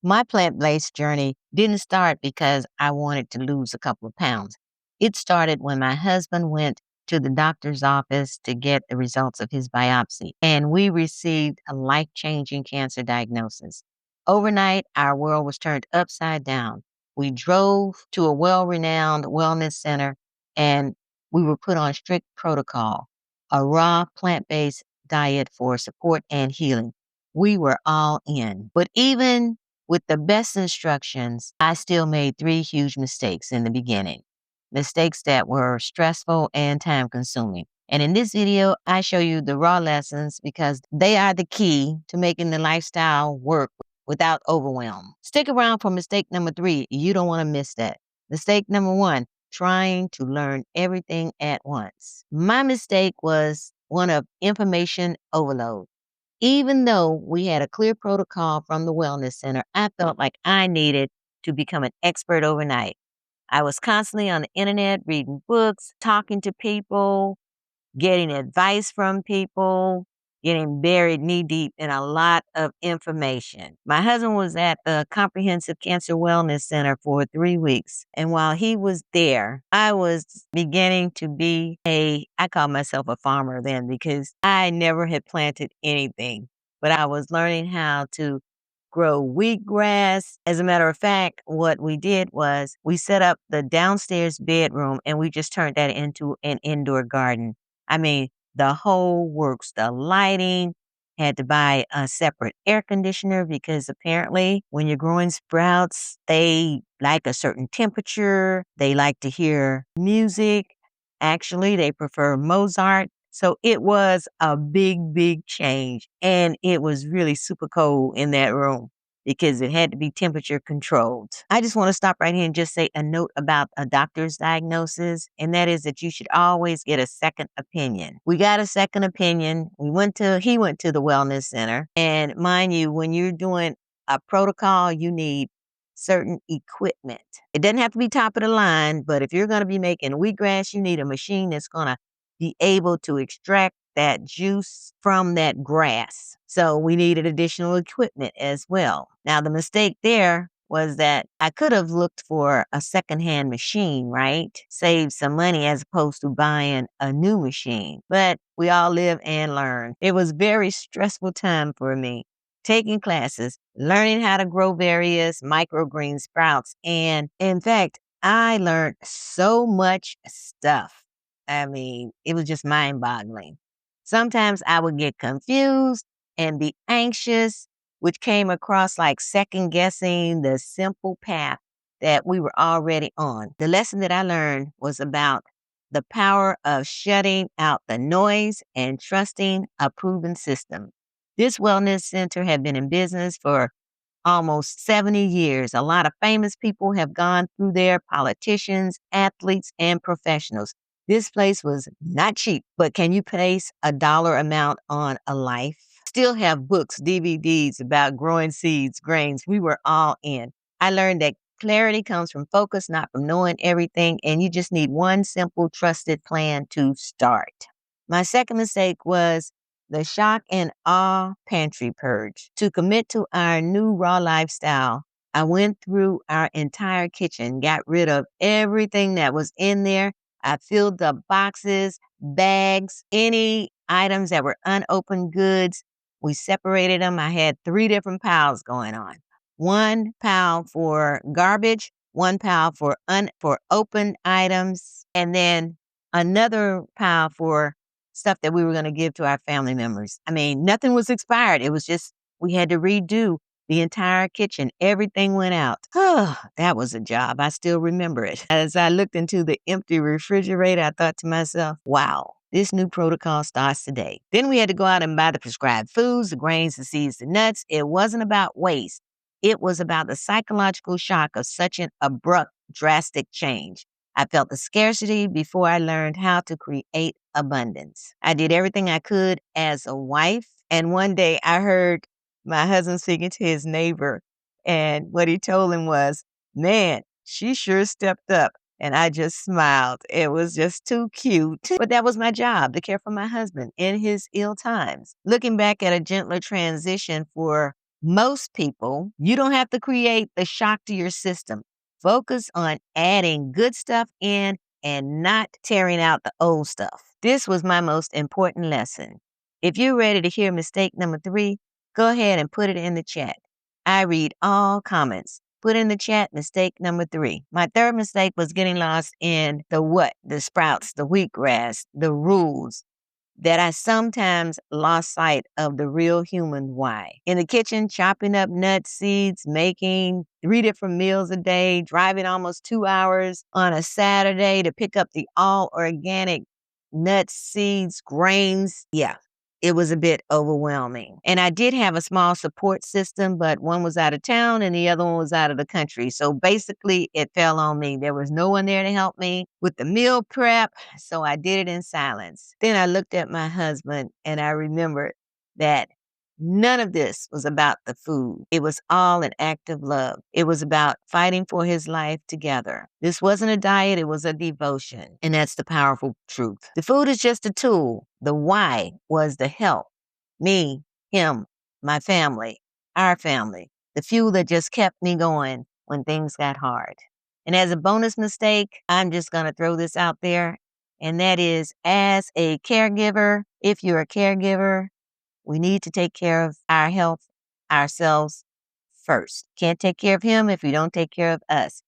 My plant-based journey didn't start because I wanted to lose a couple of pounds. It started when my husband went to the doctor's office to get the results of his biopsy, and we received a life-changing cancer diagnosis. Overnight, our world was turned upside down. We drove to a well-renowned wellness center, and we were put on strict protocol, a raw plant-based diet for support and healing. We were all in. But even with the best instructions, I still made three huge mistakes in the beginning. Mistakes that were stressful and time consuming. And in this video, I show you the raw lessons because they are the key to making the lifestyle work without overwhelm. Stick around for mistake number 3. You don't want to miss that. Mistake number 1, trying to learn everything at once. My mistake was one of information overload. Even though we had a clear protocol from the wellness center, I felt like I needed to become an expert overnight. I was constantly on the internet, reading books, talking to people, getting advice from people, getting buried knee deep in a lot of information. My husband was at the Comprehensive Cancer Wellness Center for 3 weeks. And while he was there, I was beginning to be I call myself a farmer then because I never had planted anything, but I was learning how to grow wheatgrass. As a matter of fact, what we did was we set up the downstairs bedroom and we just turned that into an indoor garden. I mean, the whole works, the lighting, had to buy a separate air conditioner because apparently when you're growing sprouts, they like a certain temperature. They like to hear music. Actually, they prefer Mozart. So it was a big, big change. And it was really super cold in that room because it had to be temperature controlled. I just want to stop right here and just say a note about a doctor's diagnosis, and that is that you should always get a second opinion. We got a second opinion. He went to the wellness center, and mind you, when you're doing a protocol, you need certain equipment. It doesn't have to be top of the line, but if you're going to be making wheatgrass, you need a machine that's going to be able to extract that juice from that grass. So we needed additional equipment as well. Now, the mistake there was that I could have looked for a secondhand machine, right? Save some money as opposed to buying a new machine. But we all live and learn. It was a very stressful time for me. Taking classes, learning how to grow various microgreen sprouts. And in fact, I learned so much stuff. I mean, it was just mind-boggling. Sometimes I would get confused and be anxious, which came across like second-guessing the simple path that we were already on. The lesson that I learned was about the power of shutting out the noise and trusting a proven system. This wellness center had been in business for almost 70 years. A lot of famous people have gone through there, politicians, athletes, and professionals. This place was not cheap, but can you place a dollar amount on a life? Still have books, DVDs about growing seeds, grains. We were all in. I learned that clarity comes from focus, not from knowing everything, and you just need one simple, trusted plan to start. My second mistake was the shock and awe pantry purge. To commit to our new raw lifestyle, I went through our entire kitchen, got rid of everything that was in there. I filled the boxes, bags, any items that were unopened goods. We separated them. I had 3 different piles going on. 1 pile for garbage, 1 pile for open items, and then another pile for stuff that we were going to give to our family members. I mean, nothing was expired. It was just we had to redo the entire kitchen. Everything went out. Oh, that was a job. I still remember it. As I looked into the empty refrigerator, I thought to myself, wow, this new protocol starts today. Then we had to go out and buy the prescribed foods, the grains, the seeds, the nuts. It wasn't about waste. It was about the psychological shock of such an abrupt, drastic change. I felt the scarcity before I learned how to create abundance. I did everything I could as a wife. And one day I heard my husband speaking to his neighbor. And what he told him was, man, she sure stepped up. And I just smiled. It was just too cute. But that was my job, to care for my husband in his ill times. Looking back at a gentler transition for Most people, you don't have to create the shock to your system. Focus on adding good stuff in and not tearing out the old stuff. This was my most important lesson. If you're ready to hear mistake number 3, go ahead and put it in the chat. I read all comments. Put in the chat mistake number 3. My third mistake was getting lost in the what, the sprouts, the wheatgrass, the rules, that I sometimes lost sight of the real human why. In the kitchen, chopping up nuts, seeds, making 3 different meals a day, driving almost 2 hours on a Saturday to pick up the all organic nuts, seeds, grains. Yeah, it was a bit overwhelming. And I did have a small support system, but one was out of town and the other one was out of the country. So basically, it fell on me. There was no one there to help me with the meal prep, so I did it in silence. Then I looked at my husband and I remembered that none of this was about the food. It was all an act of love. It was about fighting for his life together. This wasn't a diet, it was a devotion. And that's the powerful truth. The food is just a tool. The why was the help. Me, him, my family, our family. The fuel that just kept me going when things got hard. And as a bonus mistake, I'm just going to throw this out there. And that is, as a caregiver, if you're a caregiver, we need to take care of our health ourselves first. Can't take care of him if we don't take care of us.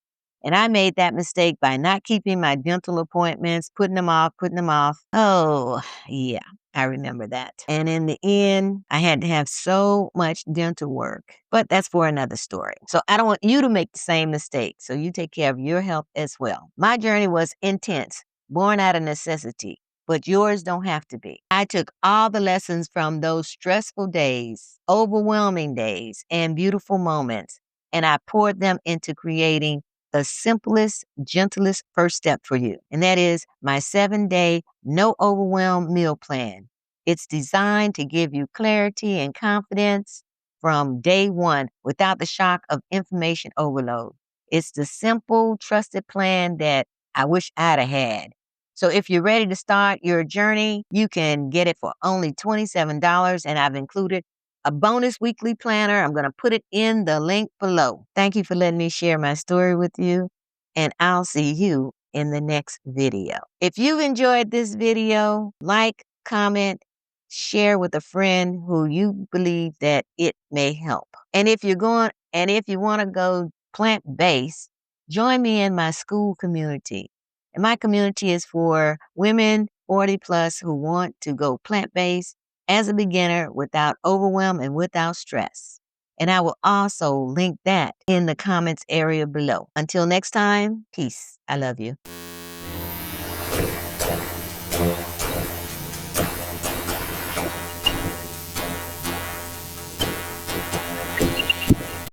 And I made that mistake by not keeping my dental appointments, putting them off. Oh, yeah, I remember that. And in the end, I had to have so much dental work. But that's for another story. So I don't want you to make the same mistake. So you take care of your health as well. My journey was intense, born out of necessity. But yours don't have to be. I took all the lessons from those stressful days, overwhelming days, and beautiful moments, and I poured them into creating the simplest, gentlest first step for you. And that is my 7-day, no overwhelm meal plan. It's designed to give you clarity and confidence from day one without the shock of information overload. It's the simple, trusted plan that I wish I'd have had. So if you're ready to start your journey, you can get it for only $27, and I've included a bonus weekly planner. I'm going to put it in the link below. Thank you for letting me share my story with you, and I'll see you in the next video. If you've enjoyed this video, like, comment, share with a friend who you believe that it may help. And if you want to go plant-based, join me in my school community. And my community is for women 40 plus who want to go plant-based as a beginner without overwhelm and without stress. And I will also link that in the comments area below. Until next time, peace. I love you.